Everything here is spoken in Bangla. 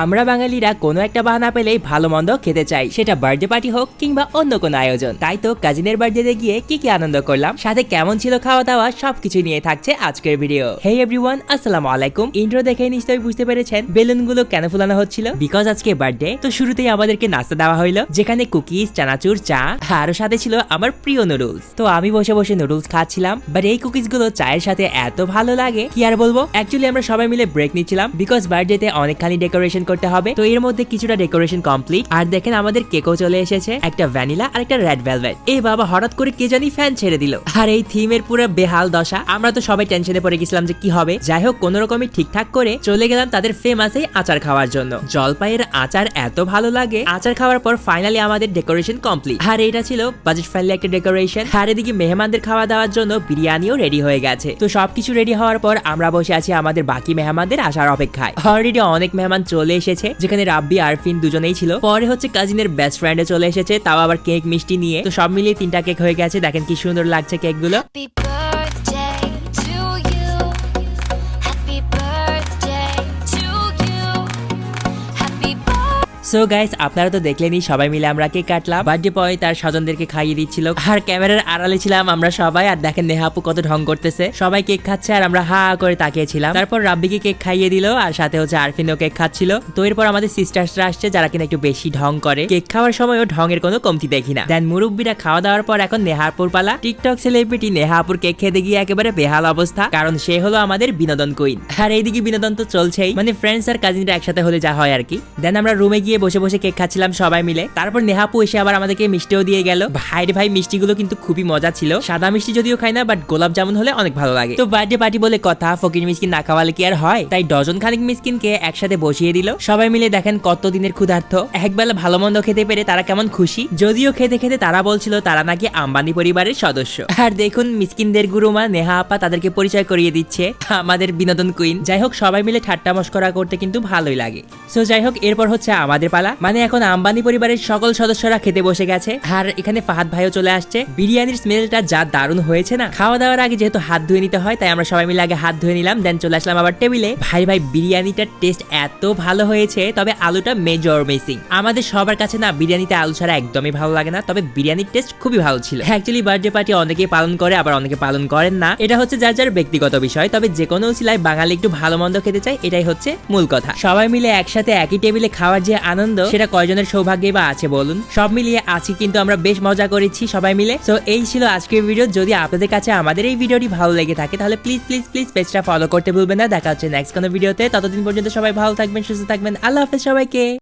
আমরা বাঙালিরা কোনো একটা বাহানা পেলেই ভালো মন্দ খেতে চাই, সেটা বার্থডে পার্টি হোক কিংবা অন্য কোনো আয়োজন। তাই তো কাজিনের বার্থডেতে গিয়ে কি আনন্দ করলাম, সাথে কেমন ছিল খাওয়া দাওয়া, সবকিছু নিয়ে থাকছে আজকের ভিডিও। হে এভরিওয়ান, আসসালামু আলাইকুম। ইন্ট্রো দেখে নিশ্চয়ই বুঝতে পেরেছেন বেলুনগুলো কেন ফুলানো হচ্ছিল, বিকজ আজকে বার্থডে। তো শুরুতেই আমাদেরকে নাস্তা দেওয়া হইলো, যেখানে কুকিজ, চানাচুর, চা আরো সাথে ছিল আমার প্রিয় নুডলস। তো আমি বসে বসে নুডলস খাচ্ছিলাম, বাট এই কুকিজ গুলো চায়ের সাথে এত ভালো লাগে কি আর বলবো। অ্যাকচুয়ালি আমরা সবাই মিলে ব্রেক নিচ্ছিলাম, বিকজ বার্থডেতে অনেকখানি ডেকোরেশন করতে হবে। তো এর মধ্যে কিছুটা ডেকোরেশন কমপ্লিট, আর দেখেন আমাদের কেকও চলে এসেছে, একটা ভ্যানিলা আর একটা রেড ভেলভেট। এই বাবা, হঠাৎ করে কে জানি ফ্যান ছেড়ে দিল, আর এই থিমের পুরো বেহাল দশা। আমরা তো সবাই টেনশনে পড়ে গেছিলাম যে কি হবে। যাই হোক, কোন রকমই ঠিকঠাক করে চলে গেলাম তাদের ফেমাস এই আচার খাওয়ার জন্য। জলপাইয়ের আচার এত ভালো লাগে। আচার খাওয়ার পর ফাইনালি আমাদের ডেকোরেশন কমপ্লিট, আর এটা ছিল বাজেট ফ্রেন্ডলি একটা ডেকোরেশন। আর এদিকে মেহমানদের খাওয়া দাওয়ার জন্য বিরিয়ানিও রেডি হয়ে গেছে। তো সবকিছু রেডি হওয়ার পর আমরা বসে আছি আমাদের বাকি মেহমানদের আসার অপেক্ষায়। অলরেডি অনেক মেহমান চলে এসেছে, যেখানে রাব্বি আরফিন দুজনেই ছিল। পরে হচ্ছে কাজিনের বেস্ট ফ্রেন্ডে চলে এসেছে, তাও আবার কেক মিষ্টি নিয়ে। তো সব মিলিয়ে 3টা কেক হয়ে গেছে। দেখেন কি সুন্দর লাগছে কেকগুলো। সো গাইস, আপনারা তো দেখলেনই সবাই মিলে আমরা কেক কাটলাম। বার্থডে বয় তার স্বজনদেরকে খাইয়ে দিচ্ছিল, আর ক্যামেরার আড়ালে ছিলাম আমরা সবাই। আর দেখেন নেহা আপু কত ঢং করতেছে, সবাই কেক খাচ্ছে আর আমরা হা করে তাকিয়েছিলাম। তারপর রাব্বিকে কেক খাইয়ে দিল, আর সাথে হচ্ছে আরফিনও কেক খাচ্ছিল। তো এরপর আমাদের সিস্টার্সরা আসছে, যারা কিনা একটু বেশি ঢং করে। কেক খাওয়ার সময়ও ঢঙের কোনো কমতি দেখি না। দেন মুরব্বীরা খাওয়া দাওয়ার পর এখন নেহা আপুর পালা। টিকটক সেলিব্রিটি নেহা আপুর কেক খেতে গিয়ে একেবারে বেহাল অবস্থা, কারণ সে হলো আমাদের বিনোদন কুইন। আর এইদিকে বিনোদন তো চলছেই, মানে ফ্রেন্ডস আর কাজিনরা একসাথে হলে যা হয় আর কি। দেন আমরা রুমে গিয়ে বসে বসে কেক খাচ্ছিলাম সবাই মিলে। তারপর নেহাপু এসে আবার আমাদেরকে মিষ্টিও দিয়ে গেল। ভাইরে ভাই, মিষ্টিগুলো কিন্তু খুবই মজা ছিল। সাদা মিষ্টি যদিও খাই না, বাট গোলাপ জামুন হলে অনেক ভালো লাগে। তো বার্থডে পার্টি বলে কথা, ফকির মিসকিন না খাওয়ালে কি আর হয়। তাই ডজন খানিক মিসকিনকে একসাথে বসিয়ে দিল। সবাই মিলে দেখেন কত দিনের ক্ষুধার্ত, একবেলা ভালো মন্দ খেতে পেরে তারা কেমন খুশি। যদিও খেতে খেতে তারা বলছিল তারা নাকি আম্বানি পরিবারের সদস্য। আর দেখুন মিসকিনদের গুরুমা নেহা আপা তাদেরকে পরিচয় করিয়ে দিচ্ছে আমাদের বিনোদন কুইন। যাই হোক, সবাই মিলে ঠাট্টা মস্করা করতে কিন্তু ভালোই লাগে। সো যাই হোক, এরপর হচ্ছে আমাদের পালা। মানে এখন আম্বানি পরিবারের সকল সদস্যরা খেতে বসে গেছে, আর এখানে ফাহাদ ভাইও চলে আসছে। বিরিয়ানির স্মেলটা যা দারুণ হয়েছে না। খাওয়া দাওয়ার আগে যেহেতু হাত ধুয়ে নিতে হয়, তাই আমরা সবাই মিলে আগে হাত ধুয়ে নিলাম, দেন চলে আসলাম আবার টেবিলে। ভাই ভাই, বিরিয়ানিটার টেস্ট এত ভালো হয়েছে, তবে আলুটা মেজর মিসিং। আমাদের সবার কাছে না বিরিয়ানিতে আলু ছাড়া একদমই ভালো লাগে না, তবে বিরিয়ানির টেস্ট খুবই ভালো ছিল। অ্যাকচুয়ালি বার্থডে পার্টি অনেকেই পালন করে, আবার অনেকে পালন করেন না, এটা হচ্ছে যার যার ব্যক্তিগত বিষয়। তবে যে কোনো উচিলায় বাঙালি একটু ভালো মন্দ খেতে চাই, এটাই হচ্ছে মূল কথা। সবাই মিলে একসাথে একই টেবিলে খাওয়ার যে আনন্দ, সেটা কয়জনের সৌভাগ্যে বা আছে বলুন। সব মিলিয়ে আছি, কিন্তু আমরা বেশ মজা করেছি সবাই মিলে। সো এই ছিল আজকের ভিডিও। যদি আপনাদের কাছে আমাদের এই ভিডিওটি ভালো লেগে থাকে, তাহলে প্লিজ প্লিজ প্লিজ পেজটা ফলো করতে ভুলবেন না। দেখা হচ্ছে নেক্সট কোনো ভিডিওতে। ততদিন পর্যন্ত সবাই ভালো থাকবেন, সুস্থ থাকবেন। আল্লাহ হাফেজ সবাইকে।